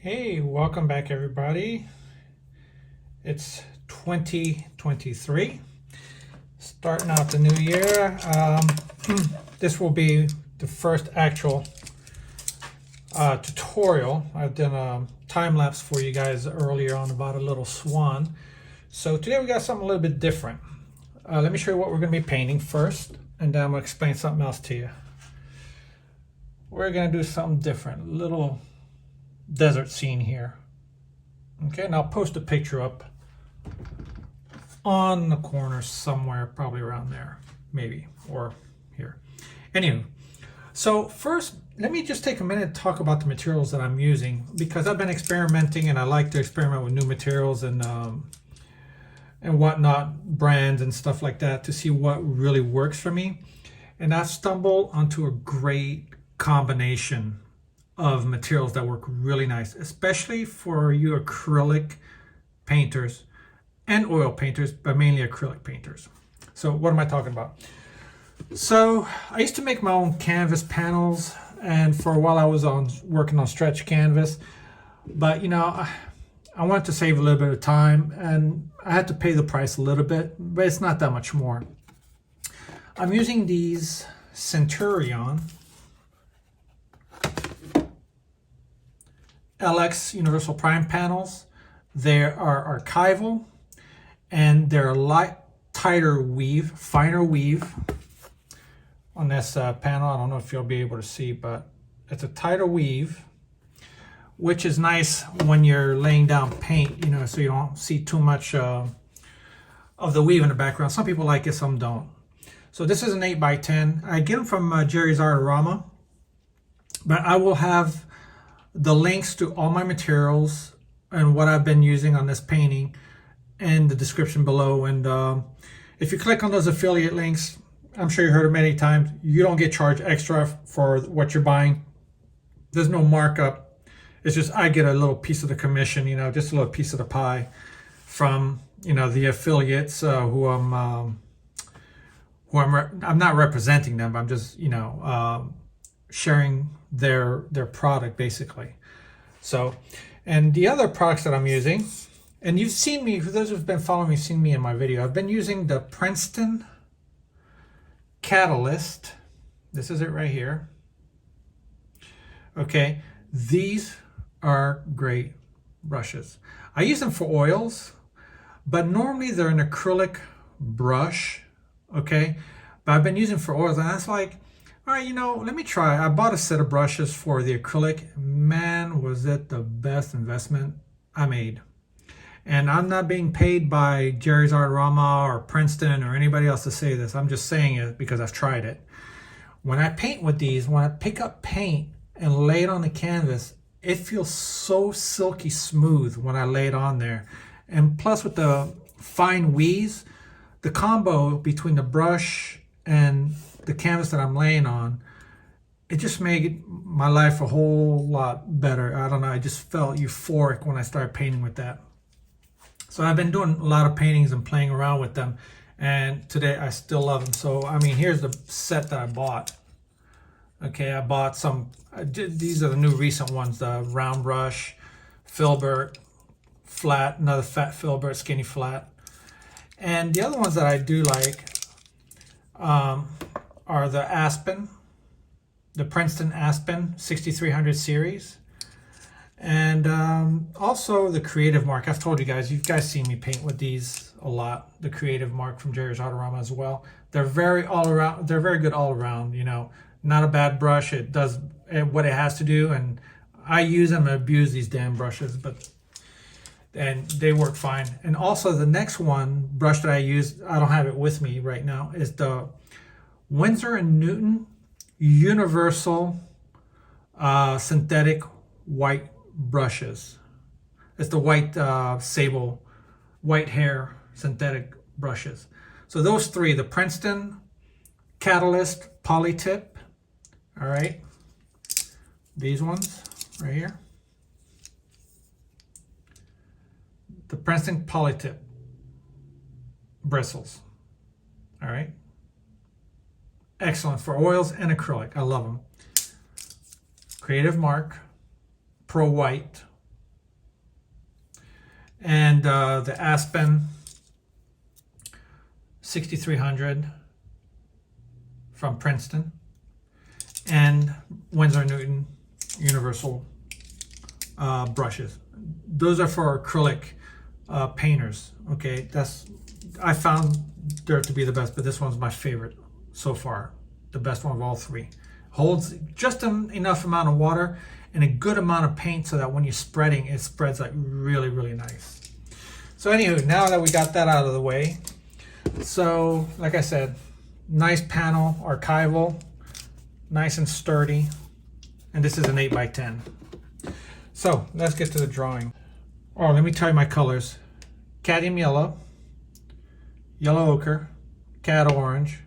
Hey, welcome back everybody. It's 2023, starting out the new year. This will be the first actual tutorial. I've done a time lapse for you guys earlier on about a little swan. So today we got something a little bit different. Let me show you what we're going to be painting first, and then I'm going to explain something else to you. We're going to do something different, little desert scene here. Okay, and I'll post a picture up on the corner somewhere, probably around there, maybe, or here. Anyway, so first, let me just take a minute to talk about the materials that I'm using, because I've been experimenting and I like to experiment with new materials and whatnot, brands and stuff like that, to see what really works for me. And I've stumbled onto a great combination of materials that work really nice, especially for you acrylic painters and oil painters, but mainly acrylic painters. So what am I talking about? So I used to make my own canvas panels, and for a while I was working on stretch canvas, but you know, I wanted to save a little bit of time and I had to pay the price a little bit, but it's not that much more. I'm using these Centurion LX Universal Prime panels. They are archival and they're light, tighter weave, finer weave on this panel. I don't know if you'll be able to see, but it's a tighter weave, which is nice when you're laying down paint, you know, so you don't see too much of the weave in the background. Some people like it, some don't. So this is an 8x10. I get them from Jerry's Artorama, but I will have the links to all my materials and what I've been using on this painting in the description below. And if you click on those affiliate links, I'm sure you heard it many times, you don't get charged extra for what you're buying. There's no markup. It's just I get a little piece of the commission, you know, just a little piece of the pie from, you know, the affiliates I'm not representing them. I'm just, you know, sharing their product basically. So, and the other products that I'm using, and you've seen me, for those who've been following me, seen me in my video, I've been using the Princeton Catalyst. This is it right here. Okay, these are great brushes. I use them for oils, but normally they're an acrylic brush. Okay, but I've been using for oils, and that's like, all right, you know, let me try. I bought a set of brushes for the acrylic. Man, was it the best investment I made. And I'm not being paid by Jerry's Artorama or Princeton or anybody else to say this. I'm just saying it because I've tried it. When I paint with these, when I pick up paint and lay it on the canvas, it feels so silky smooth when I lay it on there. And plus with the fine weaves, the combo between the brush and the canvas that I'm laying on, it just made my life a whole lot better. I don't know, I just felt euphoric when I started painting with that. So I've been doing a lot of paintings and playing around with them, and today I still love them. So I mean, here's the set that I bought. Okay, I bought some, these are the new recent ones, the round brush, filbert, flat, another fat filbert, skinny flat. And the other ones that I do like are the Aspen, the Princeton Aspen 6300 series, and also the Creative Mark. I've told you guys, seen me paint with these a lot. The Creative Mark from Jerry's Artorama as well. They're very good all around. You know, not a bad brush. It does what it has to do, and I use them and abuse these damn brushes, and they work fine. And also the next one brush that I use, I don't have it with me right now, is the Winsor & Newton Universal Synthetic White Brushes. It's the white sable, white hair synthetic brushes. So those three, the Princeton Catalyst Polytip, all right, these ones right here, the Princeton Polytip bristles, all right, excellent for oils and acrylic. I love them. Creative Mark Pro White and the Aspen 6300 from Princeton, and Winsor Newton Universal brushes. Those are for acrylic painters. Okay, I found there to be the best, but this one's my favorite so far. The best one of all three. Holds just enough amount of water and a good amount of paint so that when you're spreading, it spreads like really, really nice. So anywho, now that we got that out of the way, so like I said, nice panel, archival, nice and sturdy, and this is an 8x10. So let's get to the drawing. Oh, let me tell you my colors. Cadmium yellow, yellow ochre, cat orange,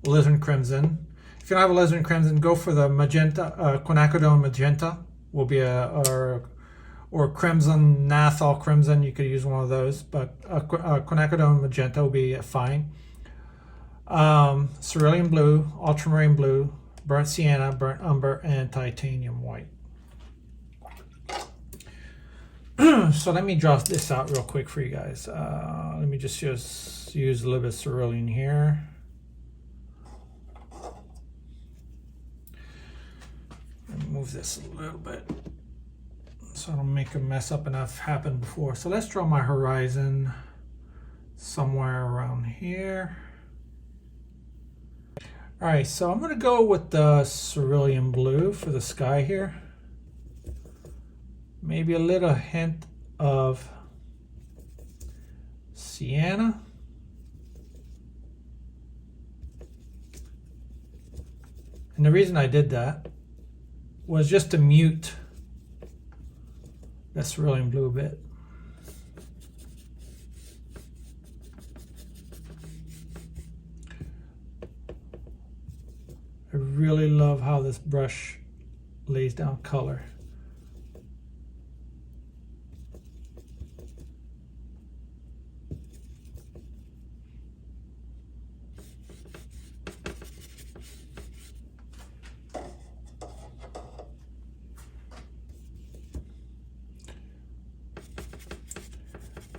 alizarin crimson. If you don't have alizarin crimson, go for the magenta, quinacridone magenta will be or crimson, naphthol crimson. You could use one of those, but quinacridone magenta will be fine. Cerulean blue, ultramarine blue, burnt sienna, burnt umber, and titanium white. So let me draw this out real quick for you guys. Let me just use a little bit of cerulean here. Move this a little bit so I don't make a mess up enough happened before. So let's draw my horizon somewhere around here. All right, so I'm going to go with the cerulean blue for the sky here. Maybe a little hint of sienna. And the reason I did that was just to mute that cerulean blue a bit. I really love how this brush lays down color.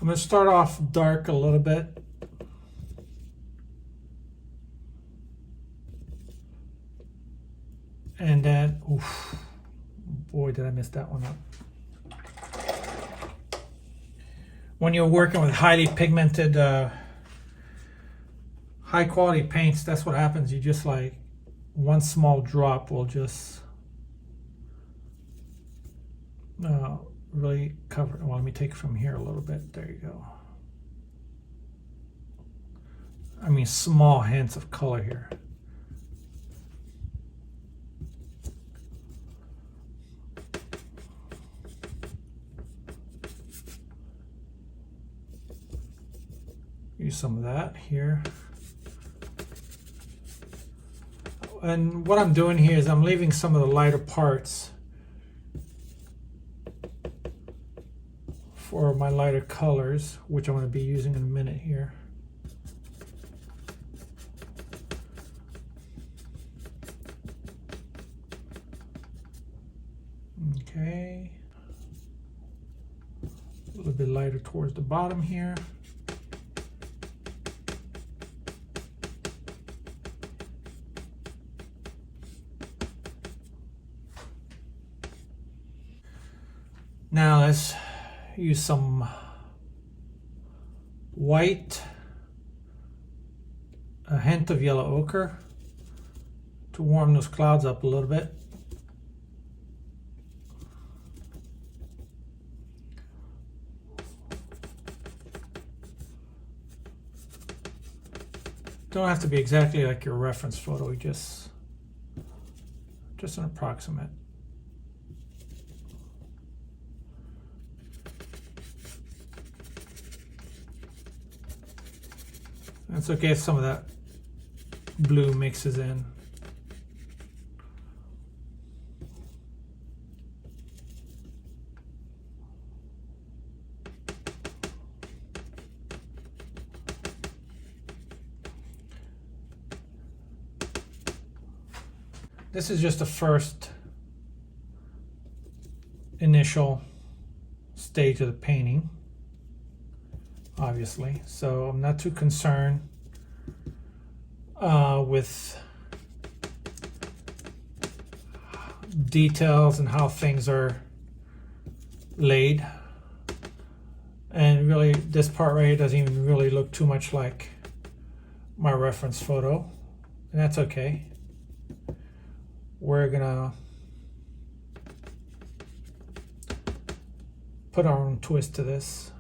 I'm going to start off dark a little bit. And then, oof, boy, did I miss that one up. When you're working with highly pigmented, high quality paints, that's what happens. You just like, one small drop will just really cover it. Well, let me take it from here a little bit. There you go. I mean, small hints of color here. Use some of that here. And what I'm doing here is I'm leaving some of the lighter parts for my lighter colors, which I'm going to be using in a minute here. Okay. A little bit lighter towards the bottom here. Now let's use some white, a hint of yellow ochre to warm those clouds up a little bit. Don't have to be exactly like your reference photo, just an approximate. It's okay if some of that blue mixes in. This is just the first initial stage of the painting. obviously, so I'm not too concerned with details and how things are laid. And really, this part right here doesn't even really look too much like my reference photo, and that's okay. We're gonna put our own twist to this.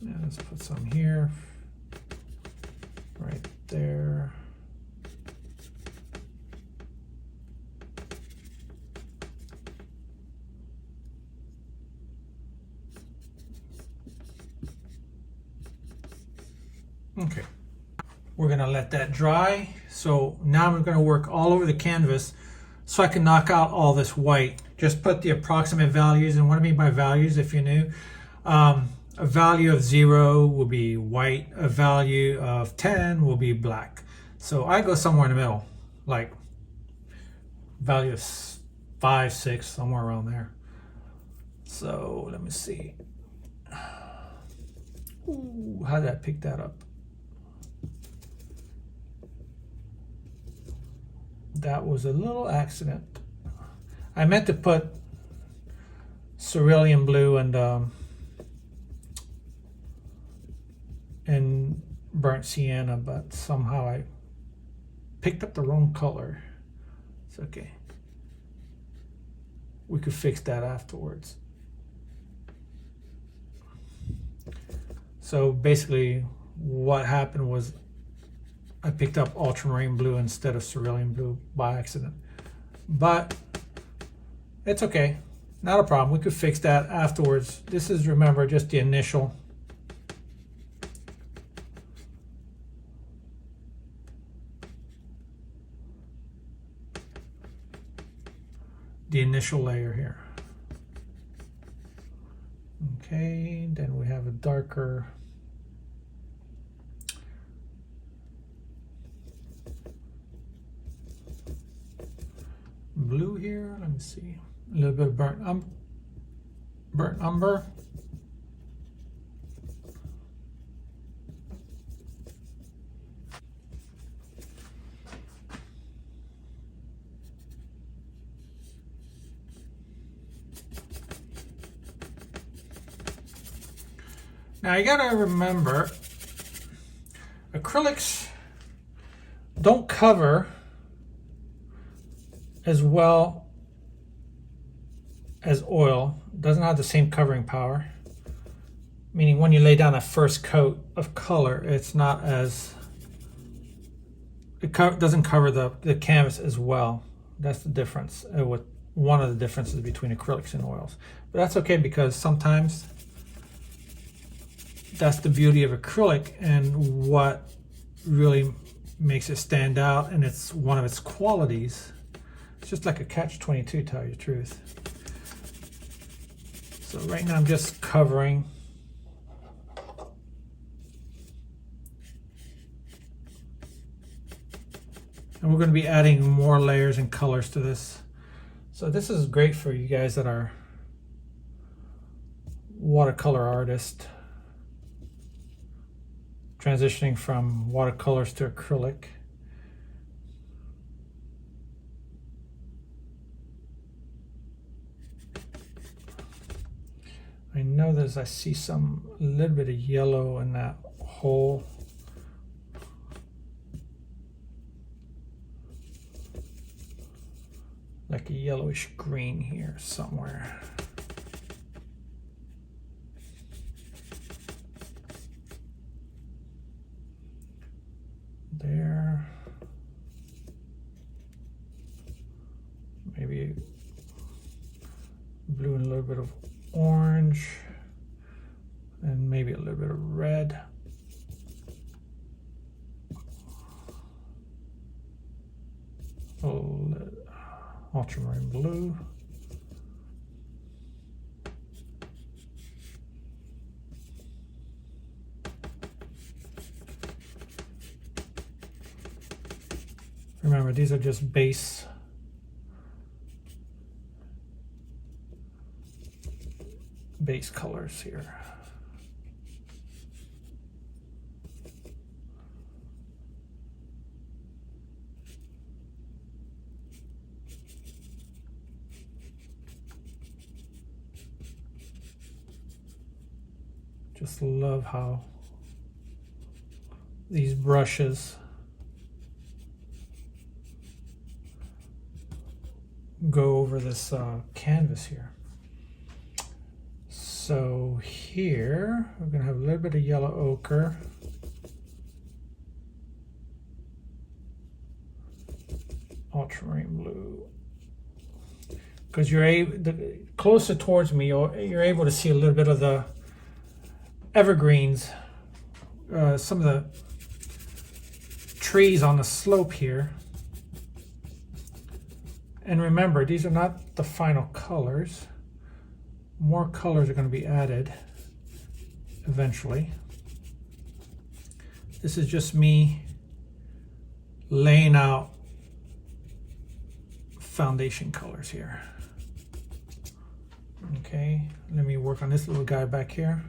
Yeah, let's put some here, right there. Okay, we're gonna let that dry. So now I'm gonna work all over the canvas so I can knock out all this white. Just put the approximate values, and what I mean by values, if you're new, a value of 0 will be white, a value of 10 will be black. So I go somewhere in the middle, like value of 5, 6, somewhere around there. So let me see. Ooh, how did I pick that up? That was a little accident. I meant to put cerulean blue and burnt sienna, but somehow I picked up the wrong color. It's okay. We could fix that afterwards. So basically what happened was I picked up ultramarine blue instead of cerulean blue by accident. But it's okay, not a problem. We could fix that afterwards. This is, remember, just the initial. The initial layer here. Okay, then we have a darker blue here. Let me see. A little bit of burnt umber. Now you gotta remember, acrylics don't cover as well as oil. It doesn't have the same covering power. Meaning when you lay down a first coat of color, it's not as, doesn't cover the canvas as well. That's the difference, with one of the differences between acrylics and oils. But that's okay, because sometimes that's the beauty of acrylic and what really makes it stand out, and it's one of its qualities. It's just like a catch-22, to tell you the truth. So right now I'm just covering. And we're going to be adding more layers and colors to this. So this is great for you guys that are watercolor artists, transitioning from watercolors to acrylic. I know I see a little bit of yellow in that hole. Like a yellowish green here somewhere. There. Maybe blue and a little bit of orange, and maybe a little bit of red. Ultramarine blue. Remember, these are just base colors here. Just love how these brushes go over this canvas here. So here we're going to have a little bit of yellow ochre. Ultramarine blue. Because you're able, closer towards me, you're able to see a little bit of the evergreens, some of the trees on the slope here. And remember, these are not the final colors. More colors are going to be added eventually. This is just me laying out foundation colors here. Okay, let me work on this little guy back here.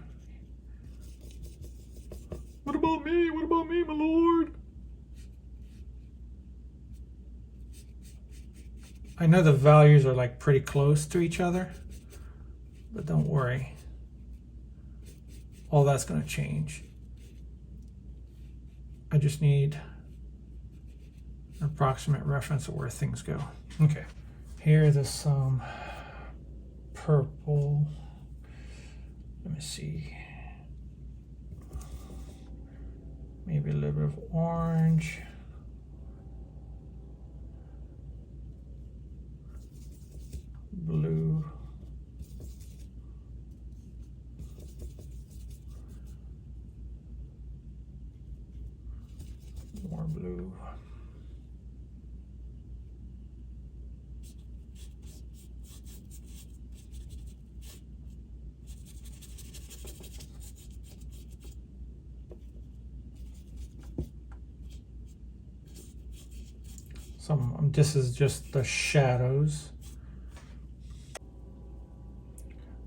What about me? What about me, my lord? I know the values are like pretty close to each other, but don't worry. All that's going to change. I just need an approximate reference of where things go. Okay, here there's some purple. Let me see. Maybe a little bit of orange. Blue. More blue. This is just the shadows.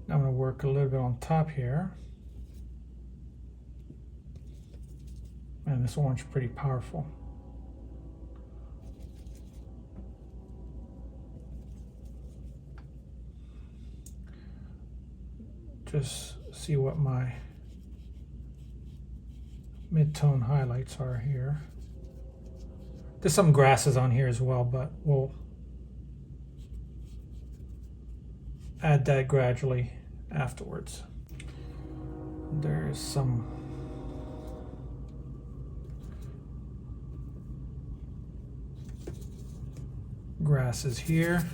Now I'm going to work a little bit on top here. Man, this orange is pretty powerful. Just see what my mid-tone highlights are here. There's some grasses on here as well, but we'll add that gradually afterwards. There's some grasses here.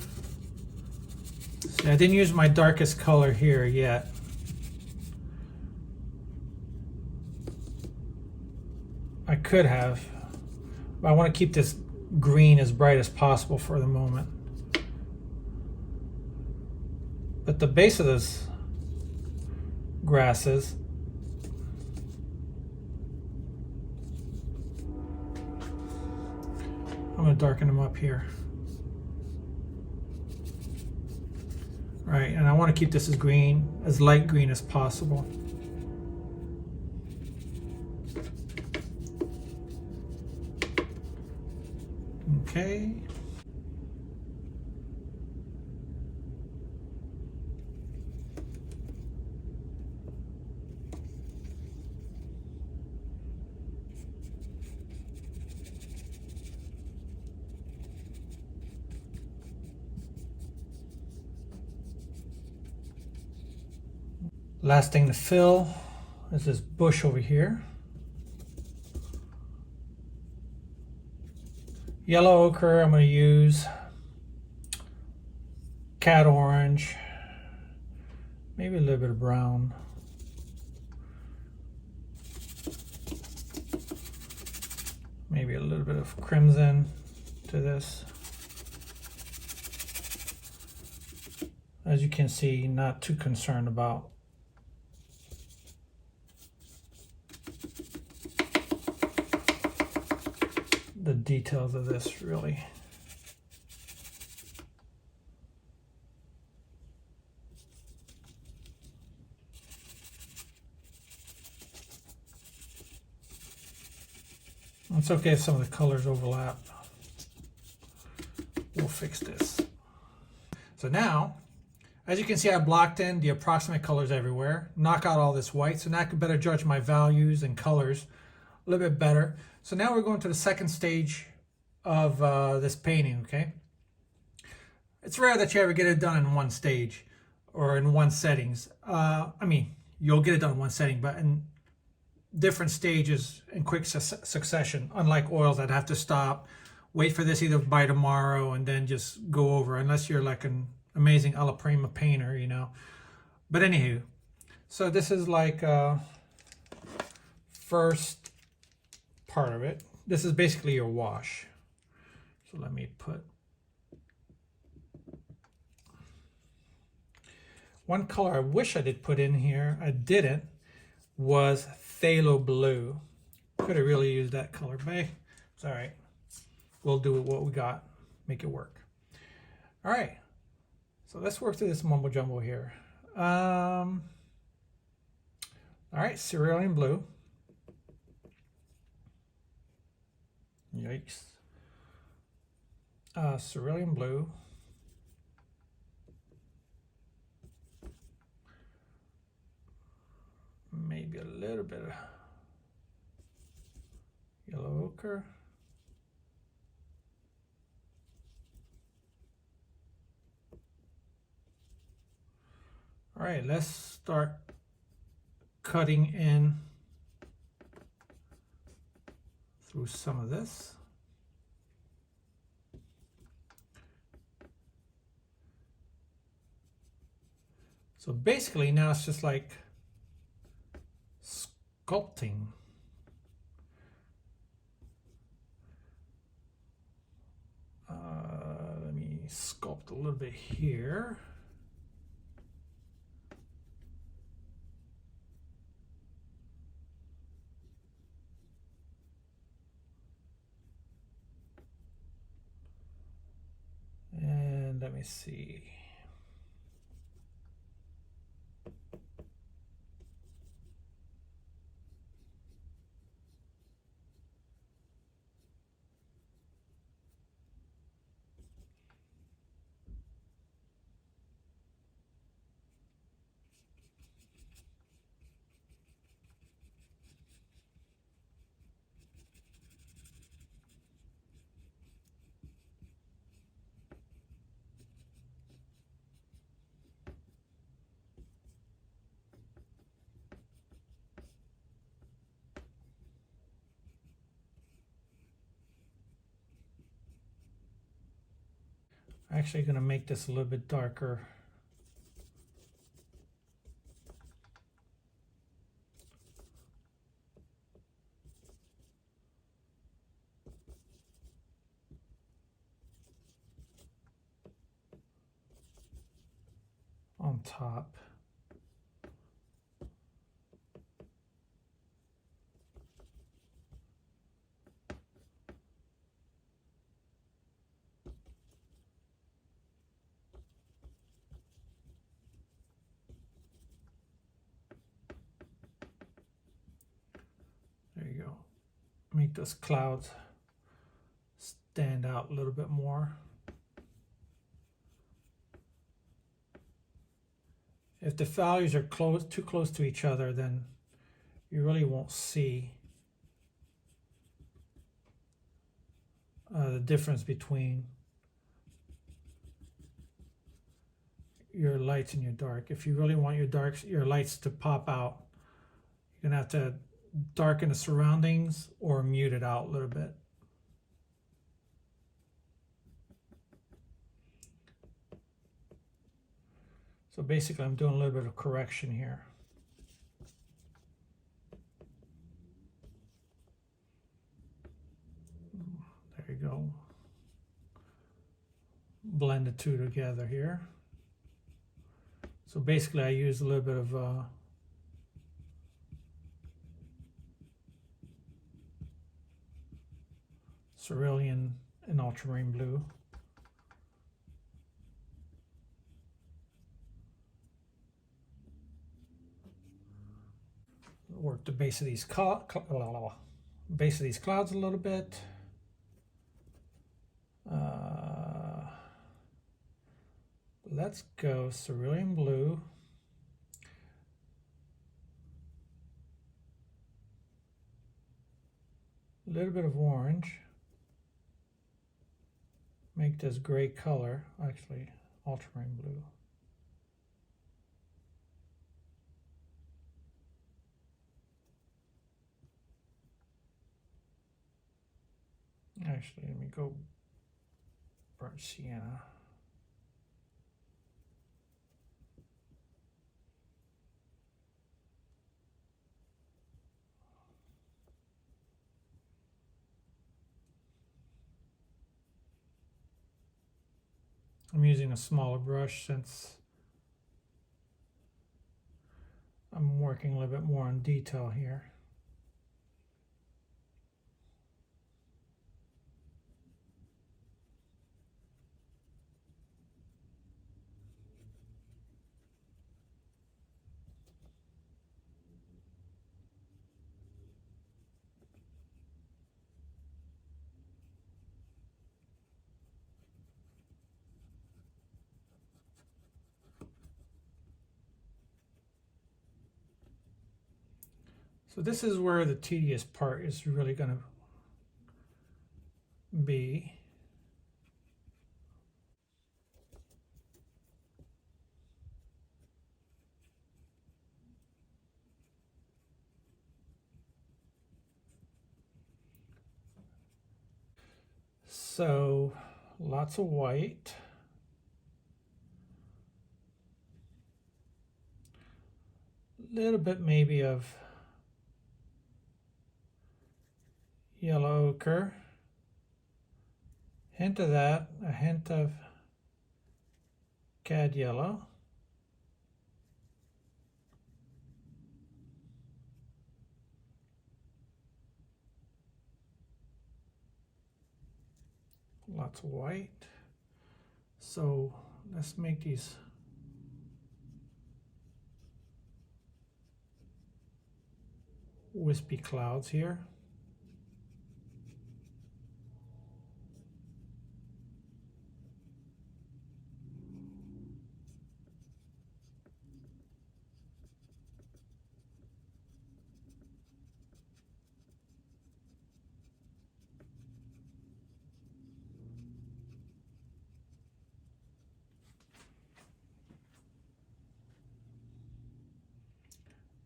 See, I didn't use my darkest color here yet. I could have, but I want to keep this green as bright as possible for the moment. But the base of this grasses, I'm going to darken them up here. Right, and I want to keep this as green, as light green as possible. Okay. Last thing to fill is this bush over here. Yellow ochre, I'm going to use cat orange, maybe a little bit of brown. Maybe a little bit of crimson to this. As you can see, not too concerned about the details of this, really. It's okay if some of the colors overlap. We'll fix this. So now As you can see, I blocked in the approximate colors everywhere, knock out all this white, so now I can better judge my values and colors a little bit better. So now we're going to the second stage of this painting, okay? It's rare that you ever get it done in one stage or in one settings. I mean, you'll get it done in one setting, but in different stages in quick succession, unlike oils that have to stop, wait for this either by tomorrow and then just go over, unless you're like an amazing alla prima painter, you know. But anywho, so this is like first part of it. This is basically your wash. So let me put one color I wish I did put in here, I didn't, was phthalo blue. Could have really used that color, but hey, it's all right. We'll do what we got, make it work. All right, so let's work through this mumbo jumbo here. All right, cerulean blue. Yikes. Cerulean blue. Maybe a little bit of yellow ochre. All right, let's start cutting in through some of this. So basically now it's just like sculpting. Let me sculpt a little bit here. And let me see. I'm actually going to make this a little bit darker. On top. There you go. Make those clouds stand out a little bit more. If the values are too close to each other, then you really won't see the difference between your lights and your dark. If you really want your lights to pop out, you're gonna have to darken the surroundings or mute it out a little bit. So basically I'm doing a little bit of correction here. There you go. Blend the two together here. So basically I use a little bit of cerulean and ultramarine blue. Work the base of these clouds a little bit. let's go cerulean blue. A little bit of orange. Make this gray color, actually ultramarine blue. Actually, let me go burnt sienna. I'm using a smaller brush since I'm working a little bit more on detail here. So this is where the tedious part is really going to be. So lots of white. A little bit maybe of yellow ochre. Hint of that, a hint of cad yellow. Lots of white. So let's make these wispy clouds here.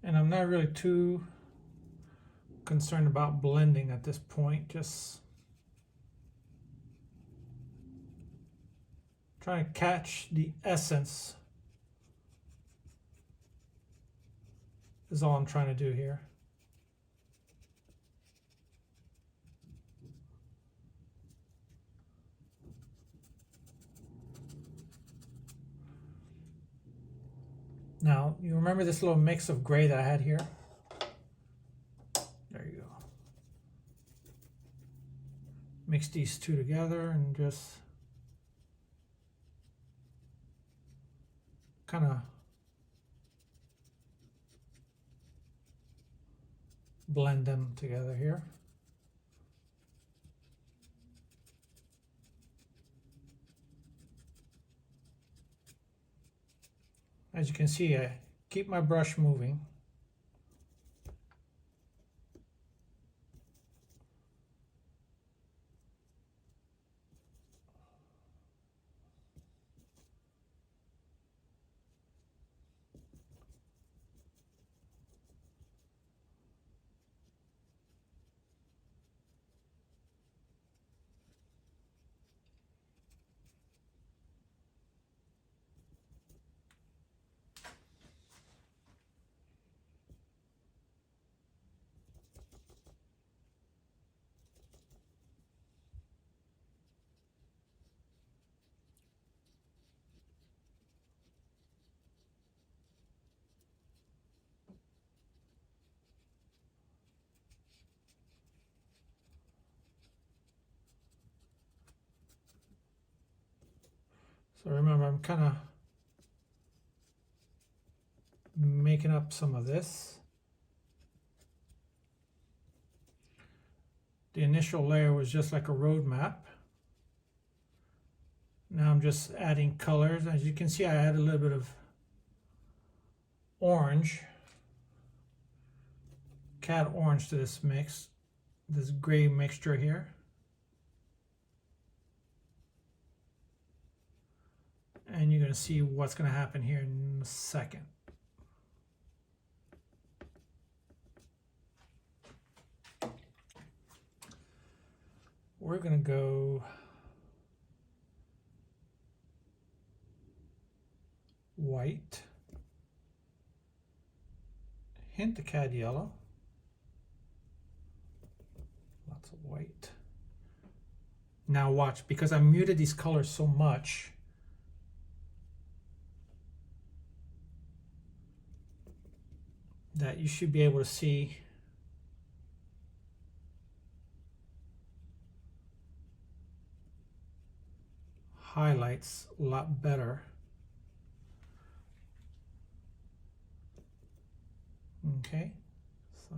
And I'm not really too concerned about blending at this point, just trying to catch the essence is all I'm trying to do here. Now, you remember this little mix of gray that I had here? There you go. Mix these two together and just kind of blend them together here. As you can see, I keep my brush moving. So remember, I'm kind of making up some of this. The initial layer was just like a road map. Now I'm just adding colors. As you can see, I add a little bit of orange, cat orange to this mix, this gray mixture here. And you're going to see what's going to happen here in a second. We're going to go white, hint of cad yellow, lots of white. Now watch, because I muted these colors so much, that you should be able to see highlights a lot better. Okay, so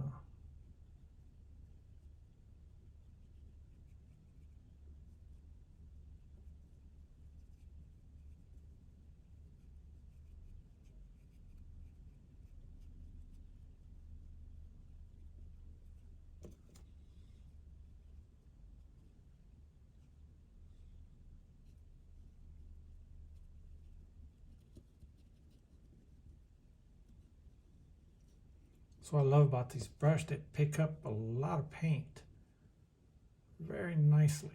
what I love about these brushes, they pick up a lot of paint very nicely.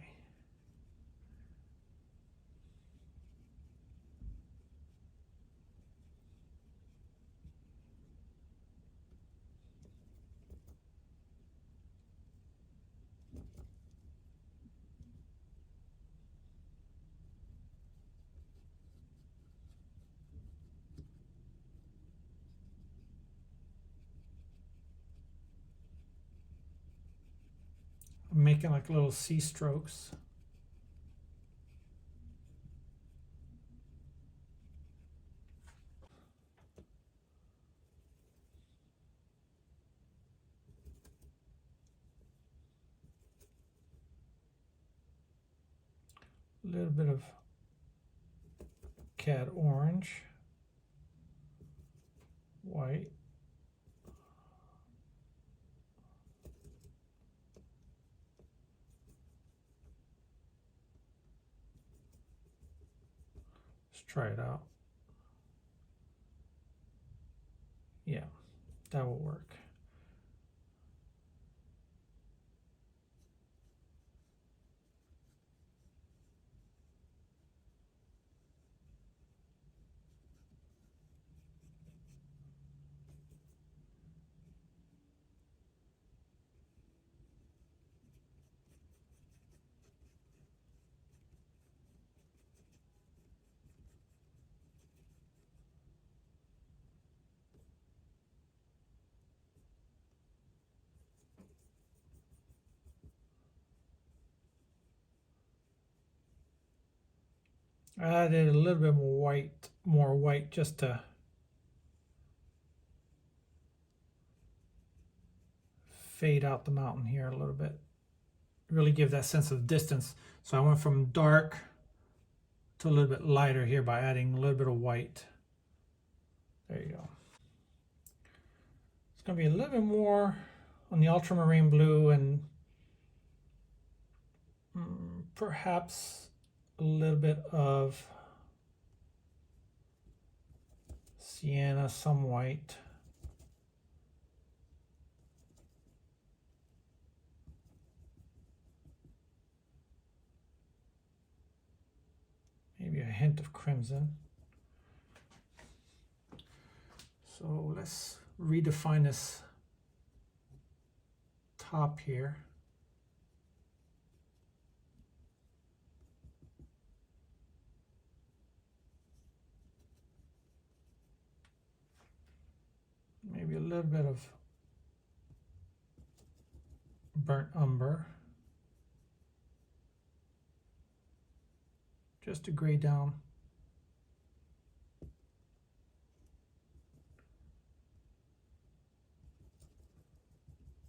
I'm making like little C strokes. A little bit of cad orange, white, let's try it out. Yeah, that will work. I added a little bit more white just to fade out the mountain here a little bit. Really give that sense of distance. So I went from dark to a little bit lighter here by adding a little bit of white. There you go. It's going to be a little bit more on the ultramarine blue and perhaps a little bit of sienna, some white. Maybe a hint of crimson. So let's redefine this top here. Maybe a little bit of burnt umber, just to gray down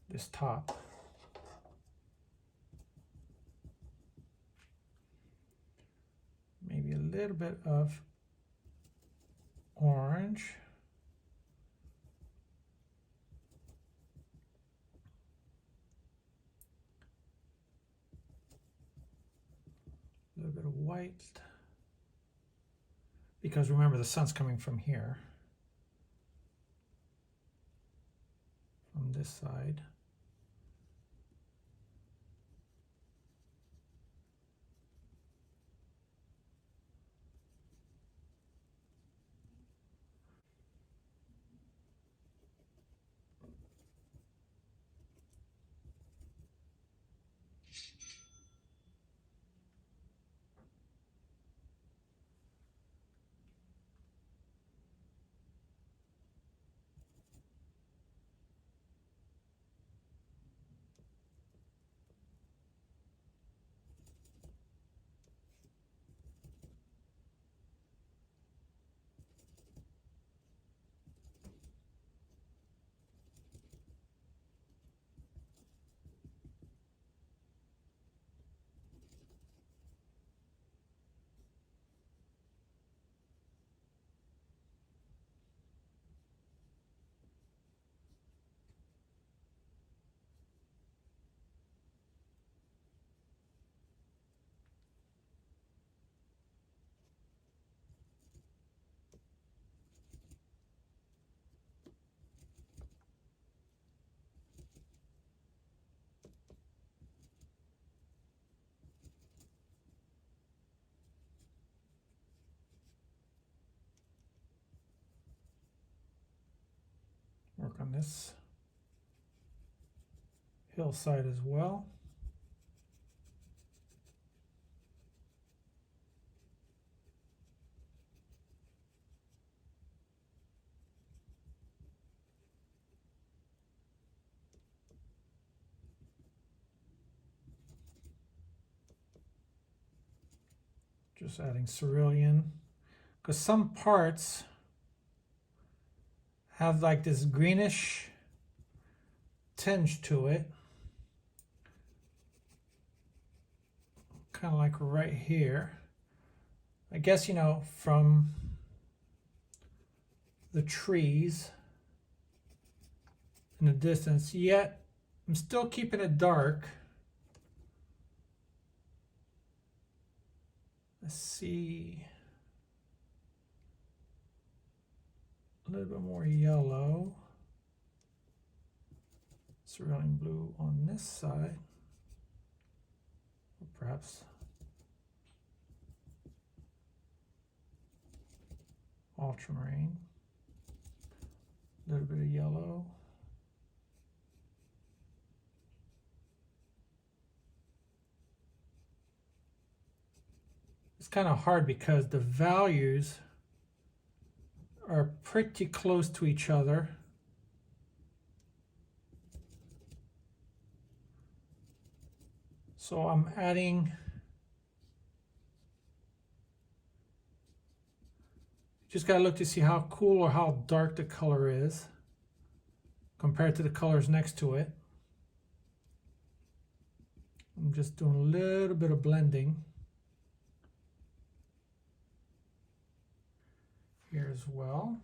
this top. Maybe little bit of orange. A little bit of white. Because remember, the sun's coming from here. From this side. Work on this hillside as well. Just adding cerulean, because some parts have like this greenish tinge to it, kind of like right here. I guess, you know, from the trees in the distance, yet I'm still keeping it dark. Let's see, a little bit more yellow, cerulean blue on this side, or perhaps ultramarine, a little bit of yellow. It's kind of hard because the values are pretty close to each other. So I'm adding, just gotta look to see how cool or how dark the color is compared to the colors next to it. I'm just doing a little bit of blending here as well.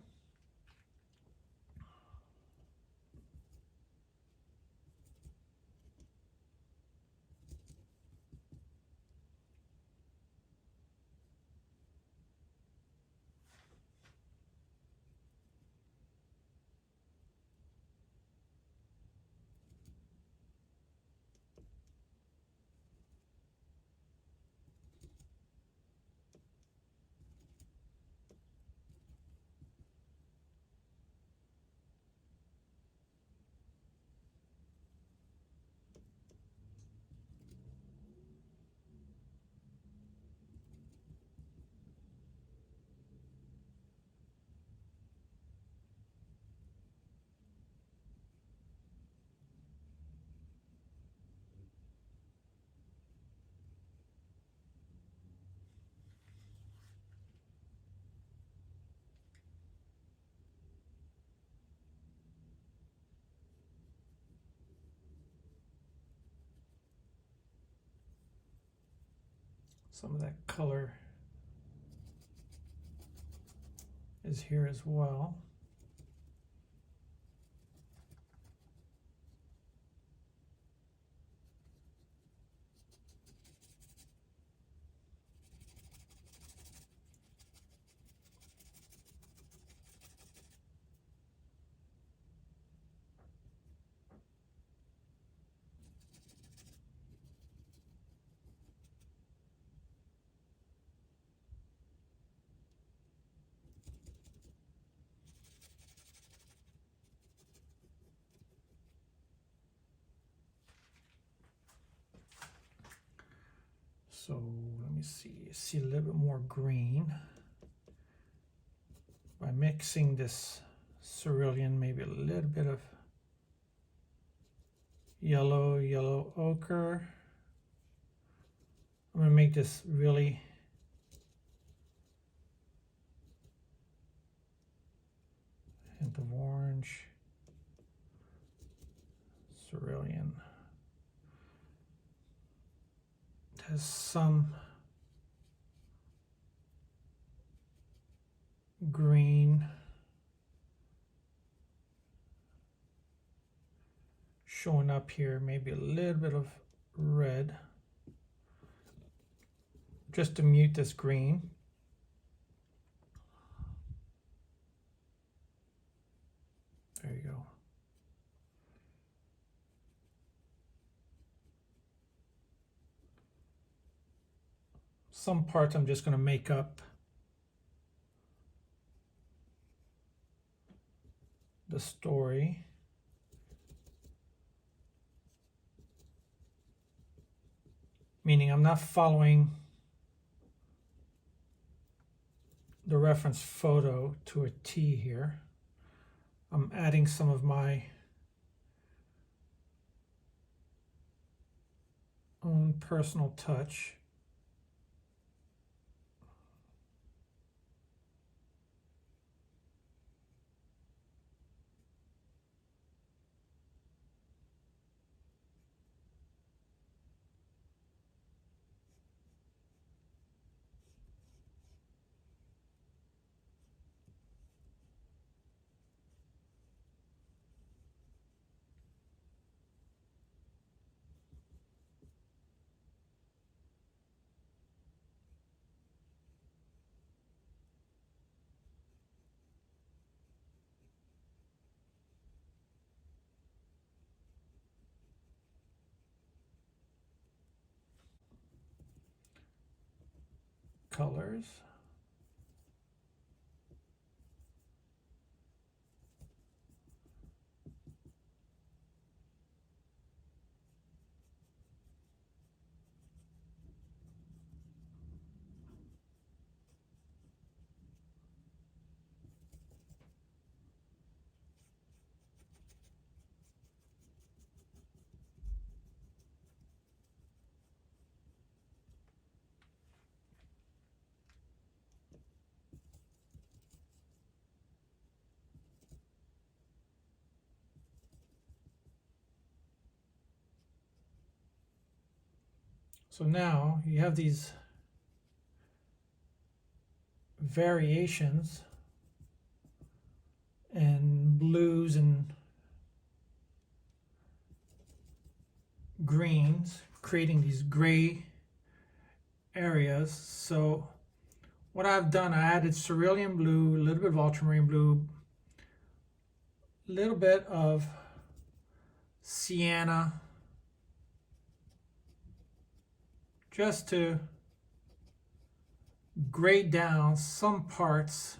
Some of that color is here as well. So let me see a little bit more green. By mixing this cerulean, maybe a little bit of yellow ochre. I'm going to make this really hint of orange, cerulean. It has some green showing up here, maybe a little bit of red, just to mute this green. There you go. Some parts I'm just going to make up the story. Meaning I'm not following the reference photo to a T here. I'm adding some of my own personal touch. Colors. So now you have these variations and blues and greens, creating these gray areas. So what I've done, I added cerulean blue, a little bit of ultramarine blue, a little bit of sienna, just to grade down some parts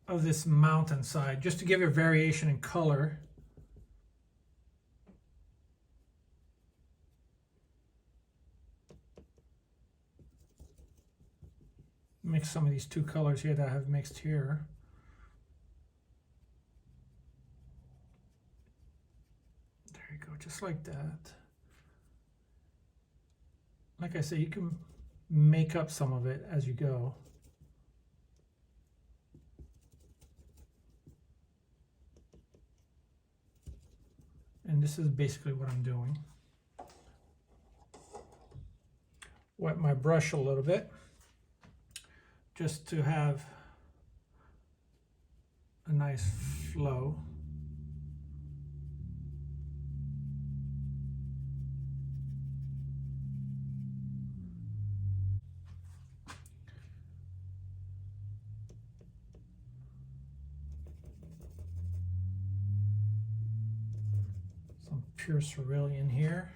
of this mountainside, just to give it a variation in color. Mix some of these two colors here that I have mixed here. There you go, just like that. Like I say, you can make up some of it as you go. And this is basically what I'm doing. wet my brush a little bit just to have a nice flow. Some pure cerulean here.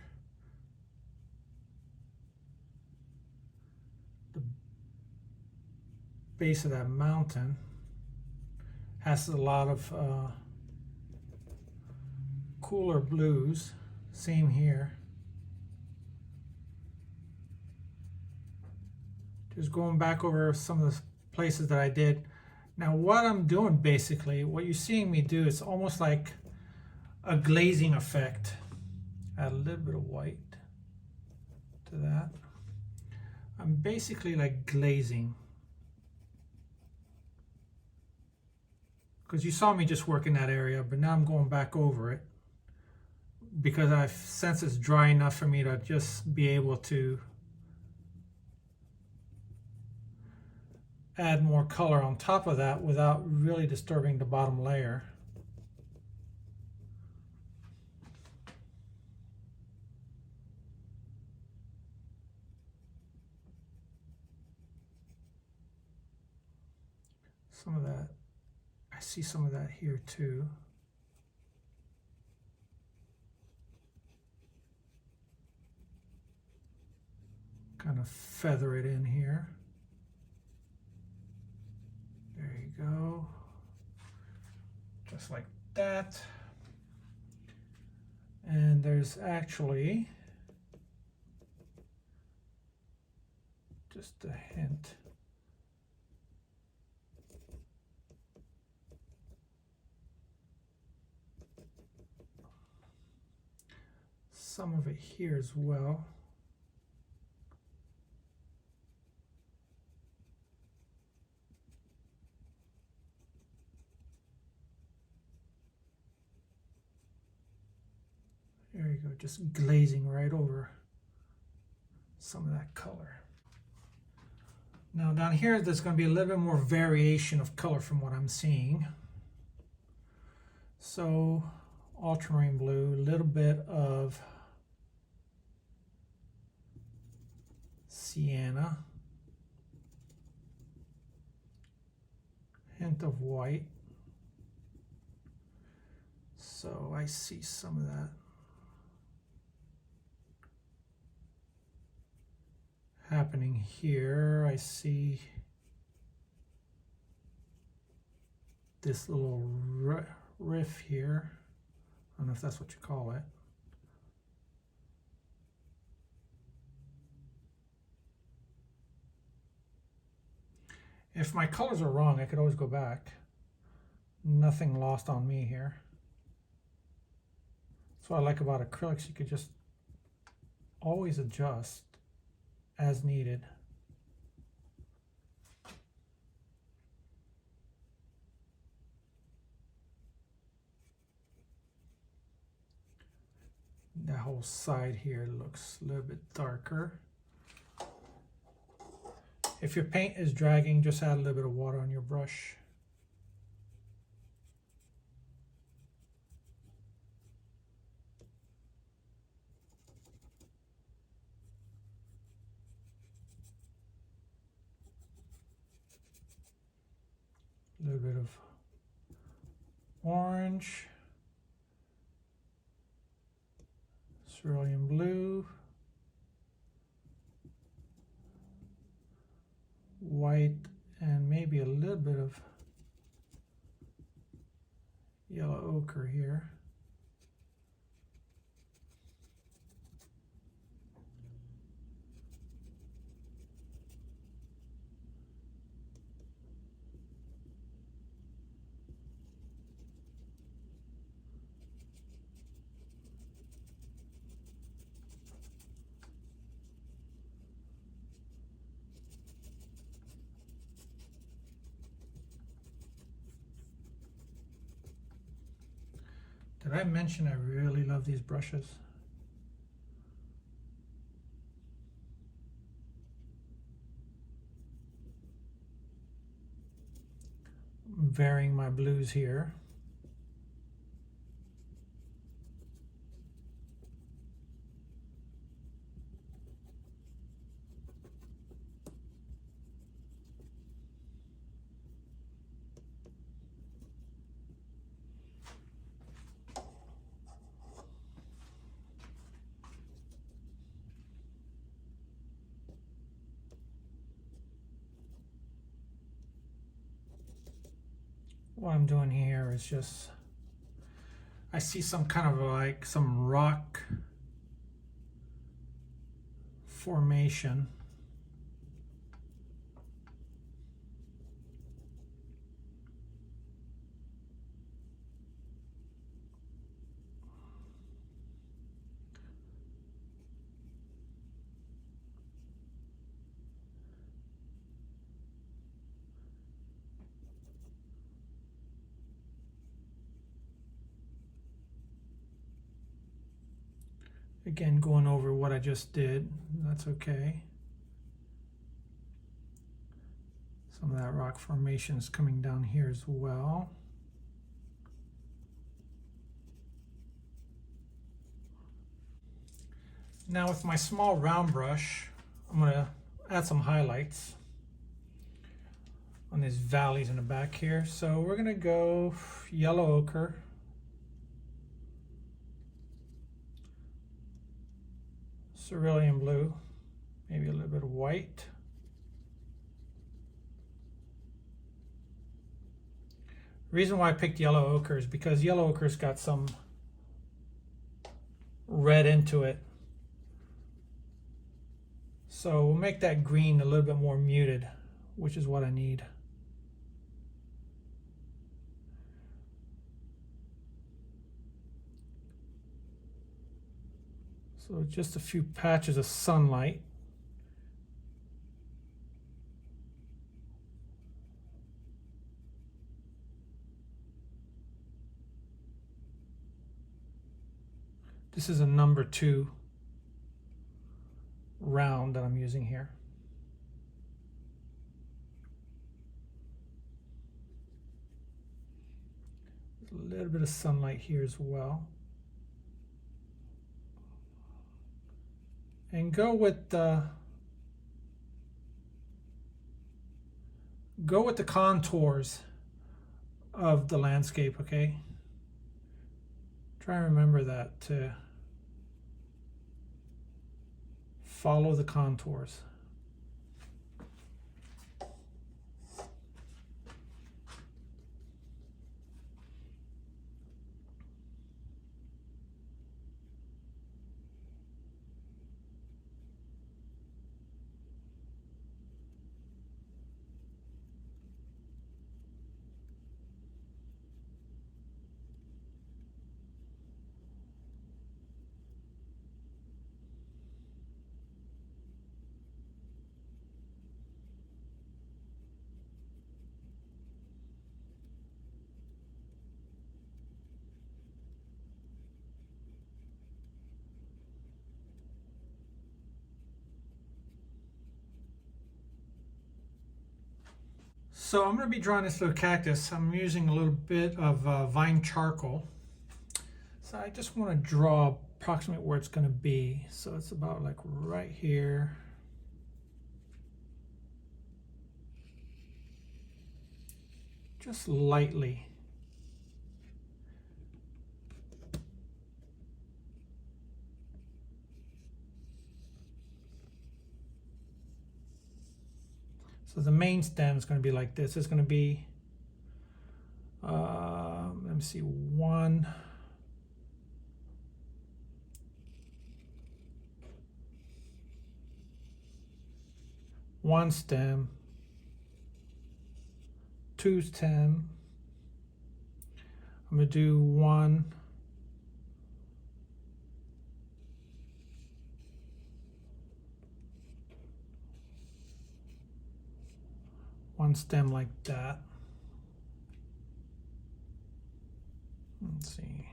The base of that mountain has a lot of cooler blues. Same here. Just going back over some of the places that I did. Now what I'm doing basically, what you're seeing me do is almost like a glazing effect. Add a little bit of white to that. I'm basically like glazing. Because you saw me just work in that area, but now I'm going back over it because I sense it's dry enough for me to just be able to add more color on top of that without really disturbing the bottom layer. Some of that, I see some of that here too. Kind of feather it in here. There you go. Just like that. And there's actually just a hint. Some of it here as well. There you go, just glazing right over some of that color. Now down here, there's going to be a little bit more variation of color from what I'm seeing. So ultramarine blue, a little bit of sienna, hint of white. So I see some of that happening here. I see this little riff here. I don't know if that's what you call it. If my colors are wrong, I could always go back. Nothing lost on me here. That's what I like about acrylics. You could just always adjust as needed. That whole side here looks a little bit darker. If your paint is dragging, just add a little bit of water on your brush. A little bit of orange, cerulean blue, white, and maybe a little bit of yellow ochre here. Did I mention I really love these brushes? varying my blues here. What I'm doing here is just, I see some kind of like some rock formation. Again, going over what I just did, that's okay. Some of that rock formation is coming down here as well. Now with my small round brush, I'm going to add some highlights on these valleys in the back here. So we're going to go yellow ochre, cerulean blue, maybe a little bit of white, the reason why I picked yellow ochre is because yellow ochre's got some red into it, so we'll make that green a little bit more muted, which is what I need. So just a few patches of sunlight. This is a number 2 round that I'm using here. There's a little bit of sunlight here as well. And go with the contours of the landscape, okay? Try and remember that, to follow the contours. So I'm going to be drawing this little cactus. I'm using a little bit of vine charcoal. So I just want to draw approximately where it's going to be. So it's about like right here. Just lightly. So the main stem is going to be like this. It's going to be, let me see, one stem, 2 stem. I'm going to do one stem like that. Let's see.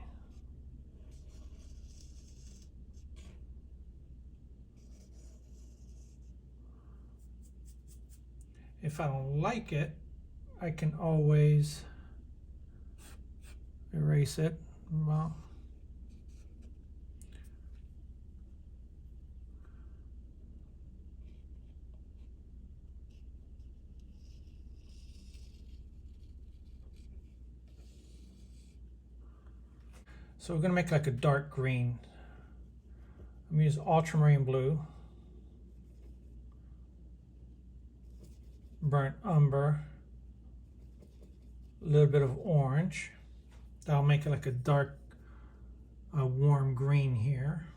If I don't like it, I can always erase it. Well, so we're going to make like a dark green. I'm going to use ultramarine blue, burnt umber, a little bit of orange. That'll make it like a dark, warm green here.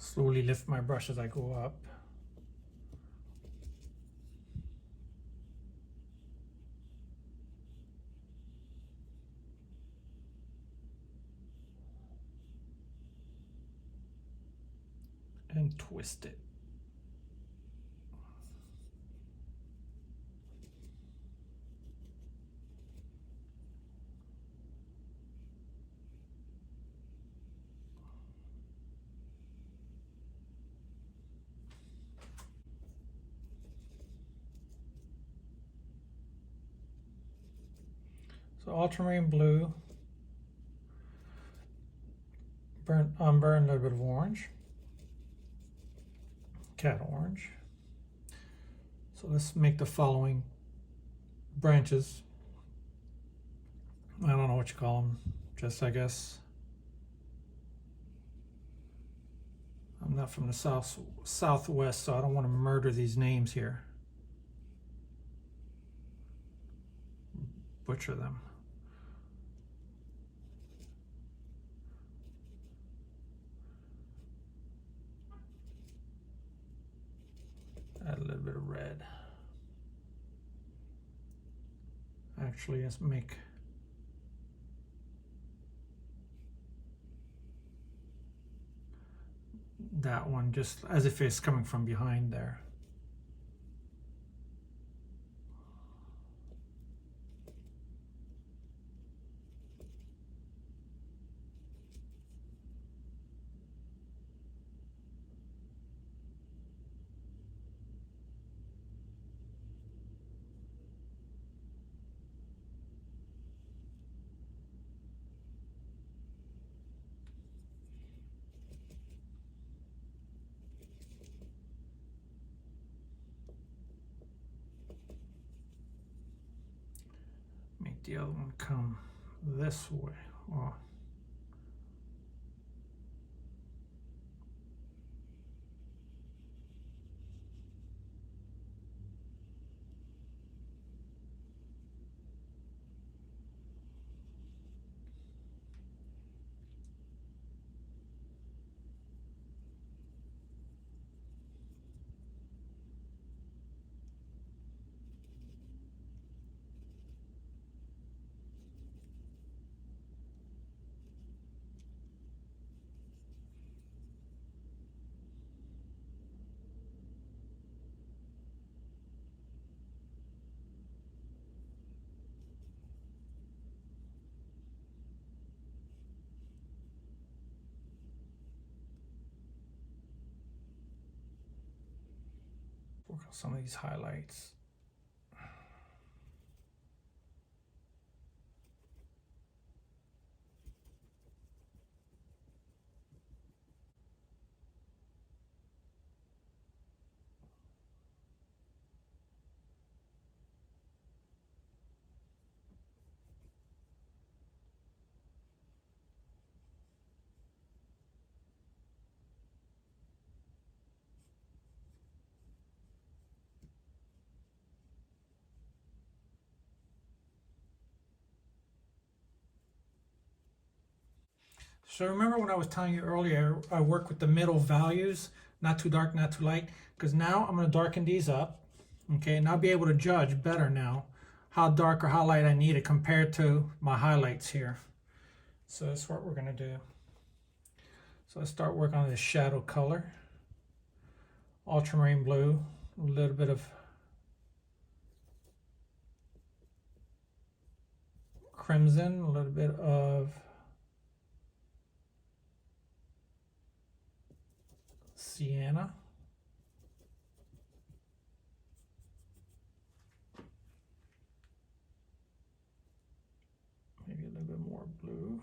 Slowly lift my brush as I go up. And twist it. So ultramarine blue, burnt umber, and a little bit of orange. Cat orange. So let's make the following branches. I don't know what you call them. Just, I guess, I'm not from the southwest, so I don't want to murder these names here. Butcher them. Add a little bit of red. Actually, let's make that one just as if it's coming from behind there. Make the other one come this way. Oh. Work on some of these highlights. So remember when I was telling you earlier, I work with the middle values, not too dark, not too light, because now I'm going to darken these up. Okay, and I'll be able to judge better now how dark or how light I need it compared to my highlights here. So that's what we're going to do. So let's start working on this shadow color. Ultramarine blue, a little bit of crimson, a little bit of sienna. Maybe a little bit more blue.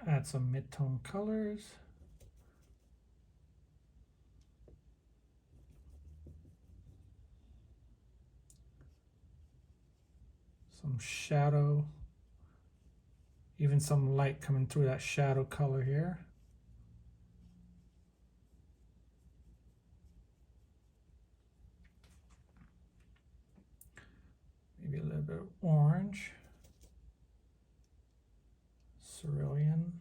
Add some mid-tone colors. Some shadow. Even some light coming through that shadow color here. Maybe a little bit of orange. Cerulean.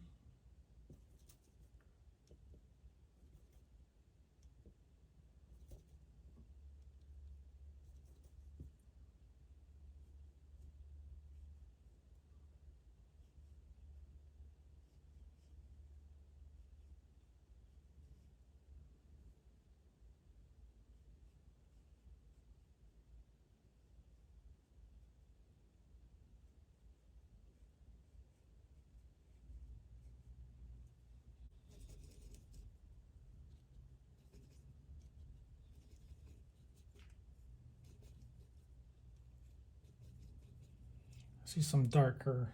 See some darker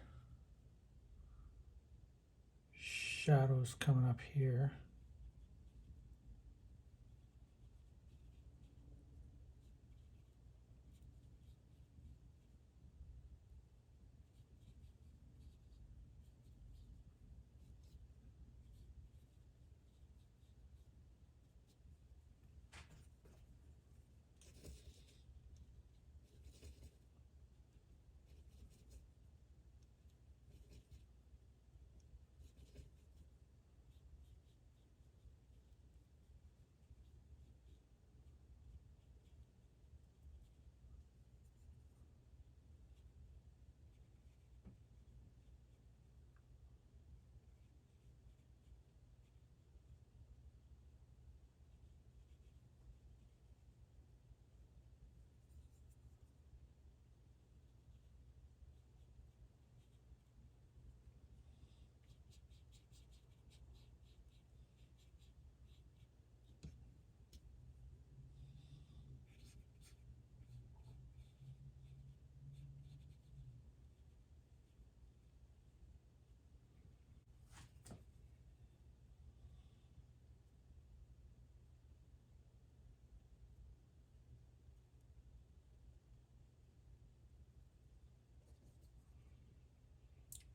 shadows coming up here.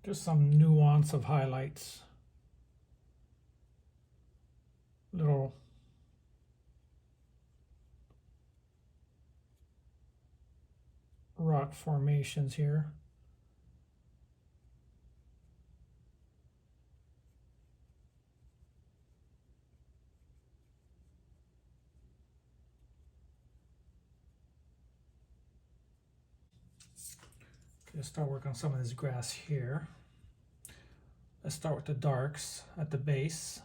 Just some nuance of highlights. Little rock formations here. Okay, let's start working on some of this grass here. Let's start with the darks at the base.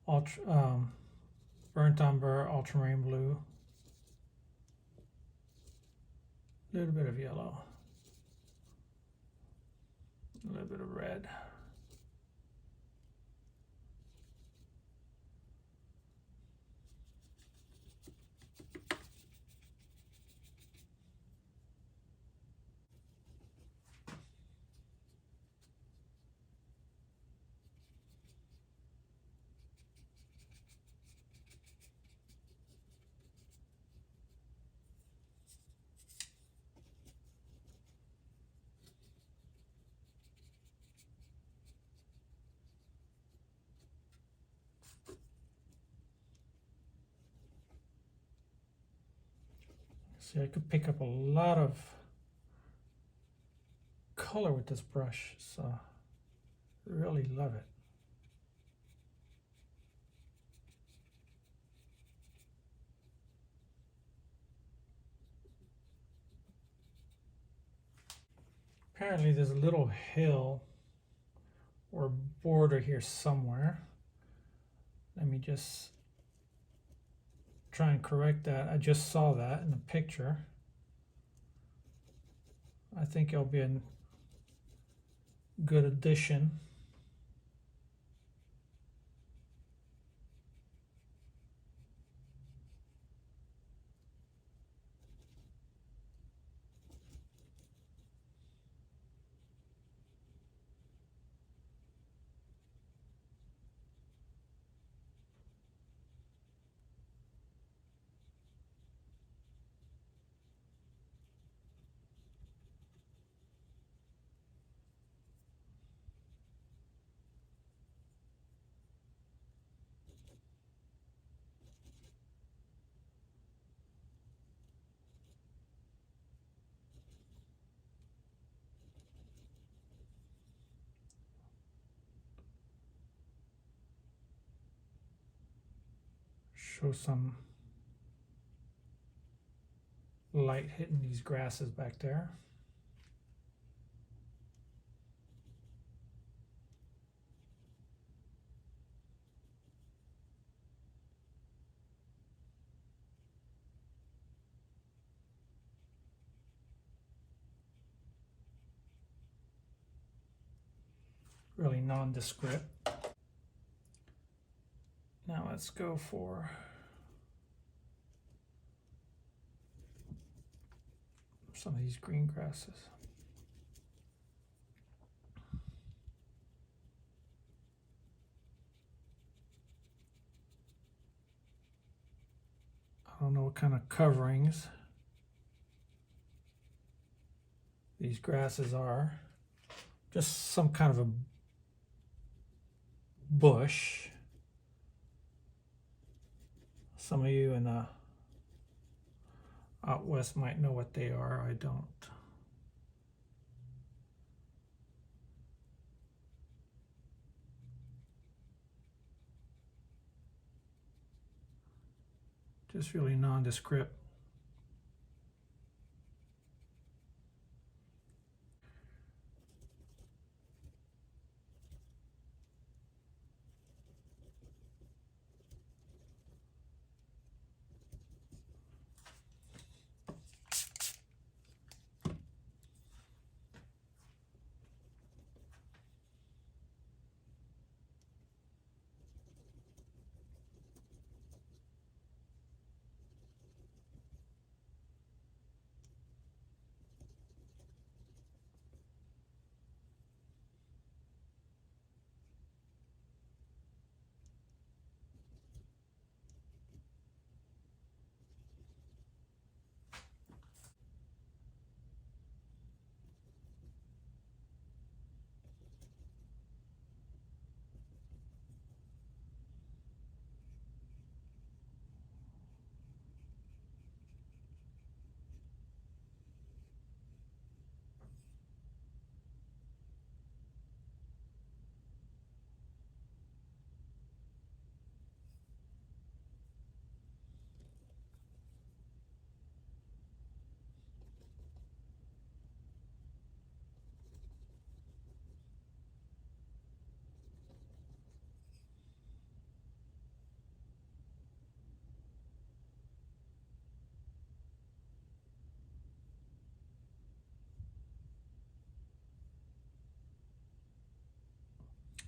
Burnt umber, ultramarine blue. A little bit of yellow. A little bit of red. See, I could pick up a lot of color with this brush, so really love it. Apparently there's a little hill or border here somewhere. Let me just try and correct that. I just saw that in the picture. I think it'll be a good addition. Show some light hitting these grasses back there. Really nondescript. Now let's go for some of these green grasses. I don't know what kind of coverings these grasses are. Just some kind of a bush. Some of you in the out west might know what they are. I don't. Just really nondescript.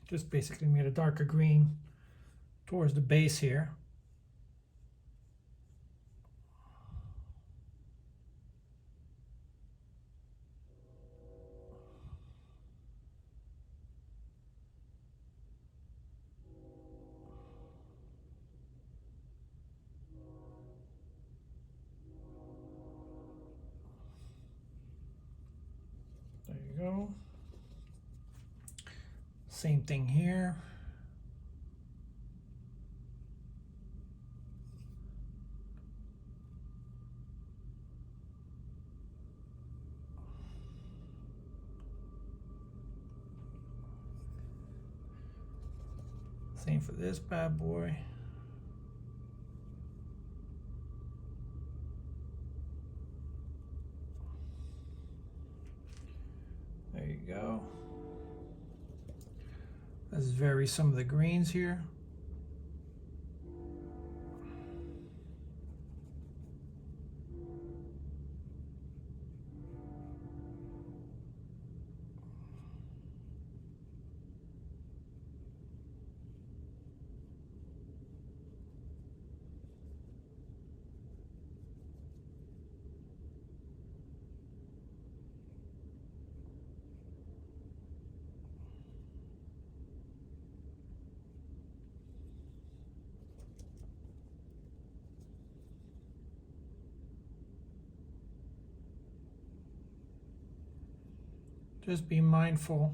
Just basically made a darker green towards the base here. There you go. Same thing here. Same for this bad boy. There you go. Let's vary some of the greens here. Just be mindful.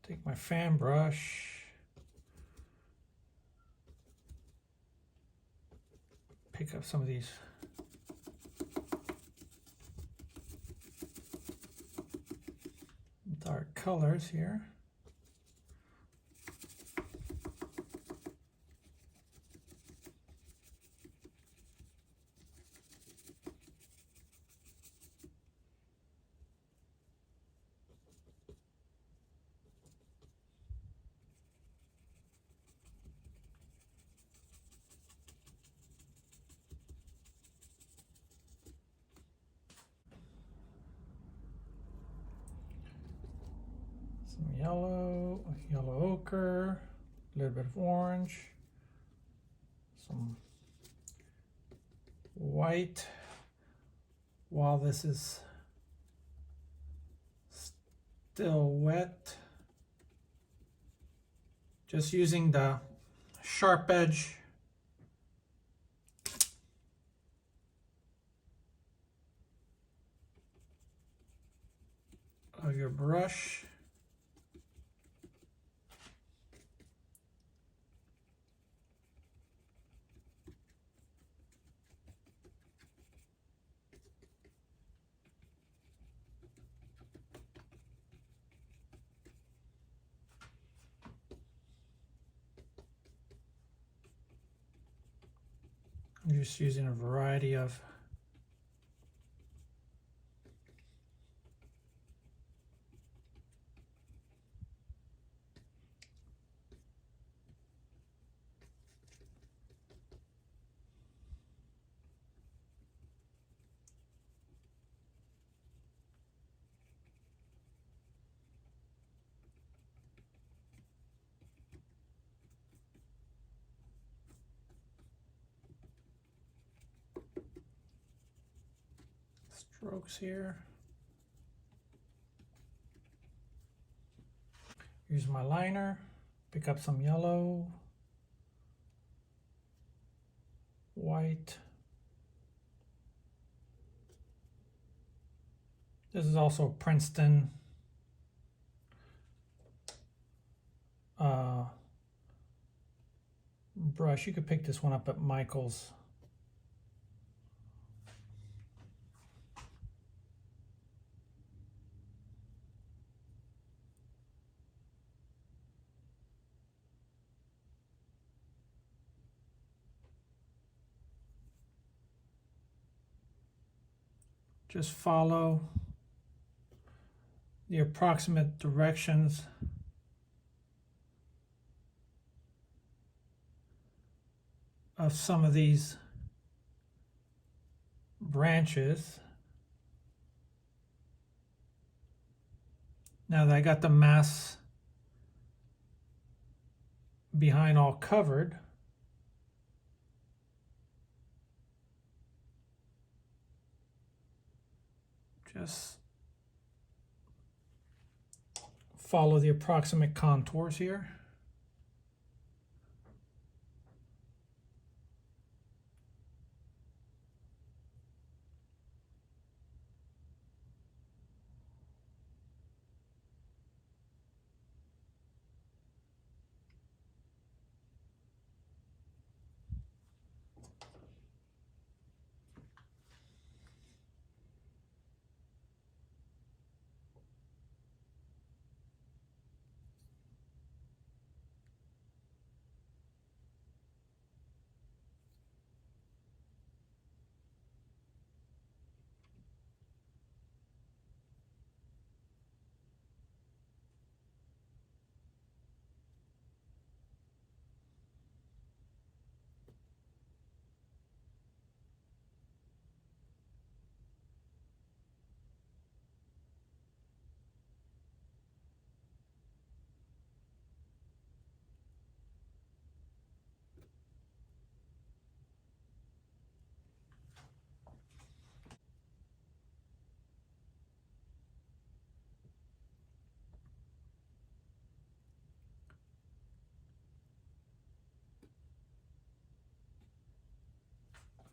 Take my fan brush, pick up some of these dark colors here. Some yellow, yellow ochre, a little bit of orange, some white. While this is still wet, just using the sharp edge of your brush. I'm just using a variety of strokes here. Use my liner, pick up some yellow, white. This is also Princeton brush. You could pick this one up at Michael's. just follow the approximate directions of some of these branches. Now that I got the mass behind all covered, just follow the approximate contours here.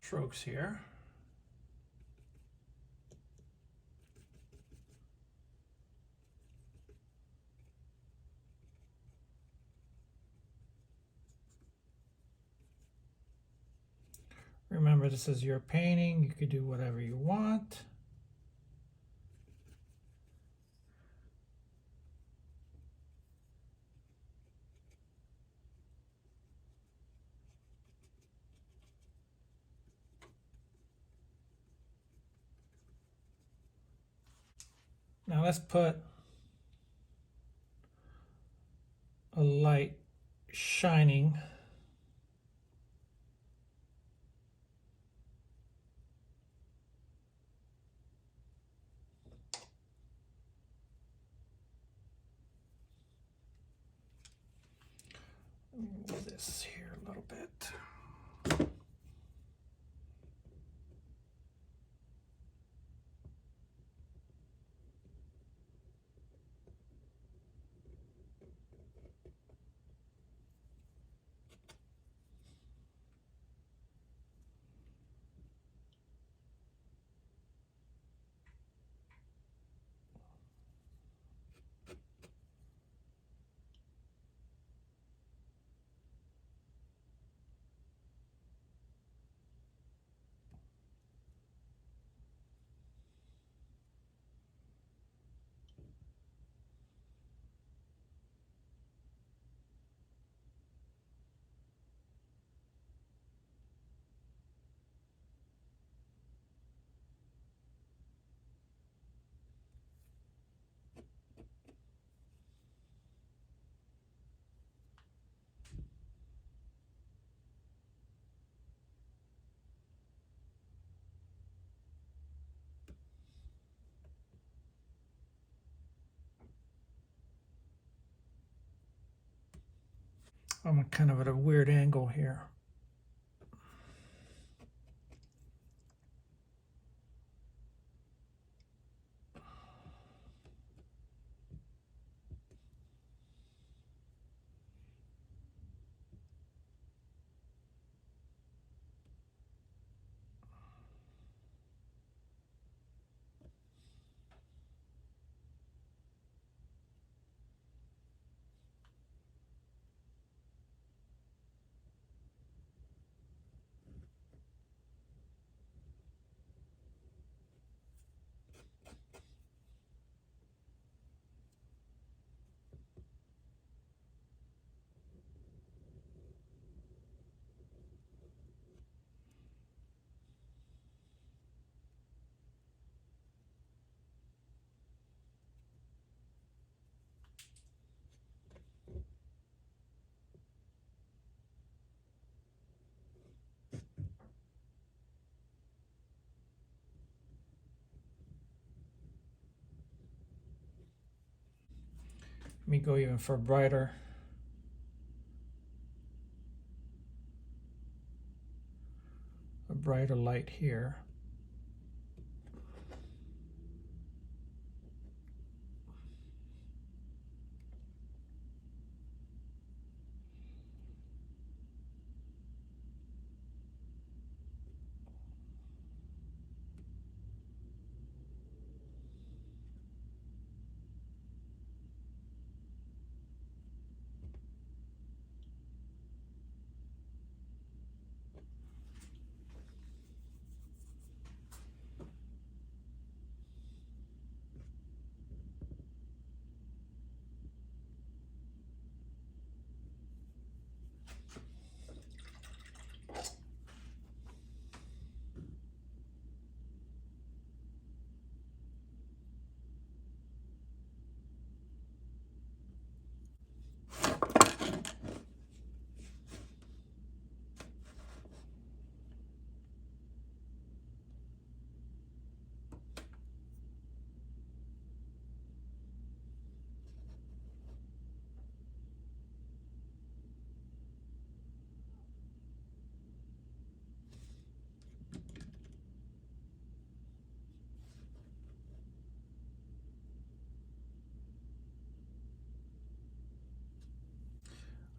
Strokes here. Remember, this is your painting. You could do whatever you want. Now let's put a light shining move this here a little bit. I'm kind of at a weird angle here. Let me go even for brighter. A brighter light here.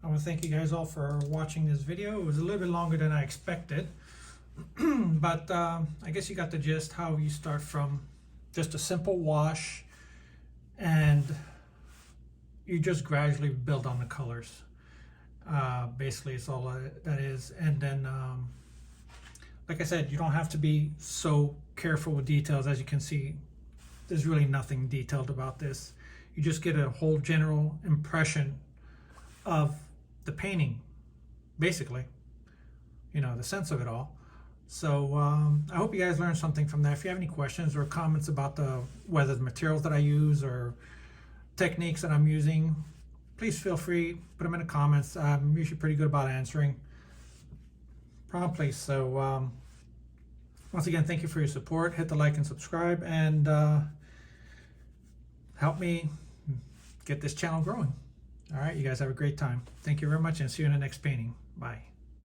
I want to thank you guys all for watching this video. It was a little bit longer than I expected, but I guess you got the gist how you start from just a simple wash and you just gradually build on the colors. Basically, it's all that is. And then, like I said, you don't have to be so careful with details. As you can see, there's really nothing detailed about this. You just get a whole general impression of the painting, basically, you know, the sense of it all. So I hope you guys learned something from that. If you have any questions or comments about whether the materials that I use or techniques that I'm using, please feel free, put them in the comments. I'm usually pretty good about answering promptly. So once again, thank you for your support. Hit the like and subscribe, and help me get this channel growing. All right, you guys have a great time. Thank you very much, and see you in the next painting. Bye.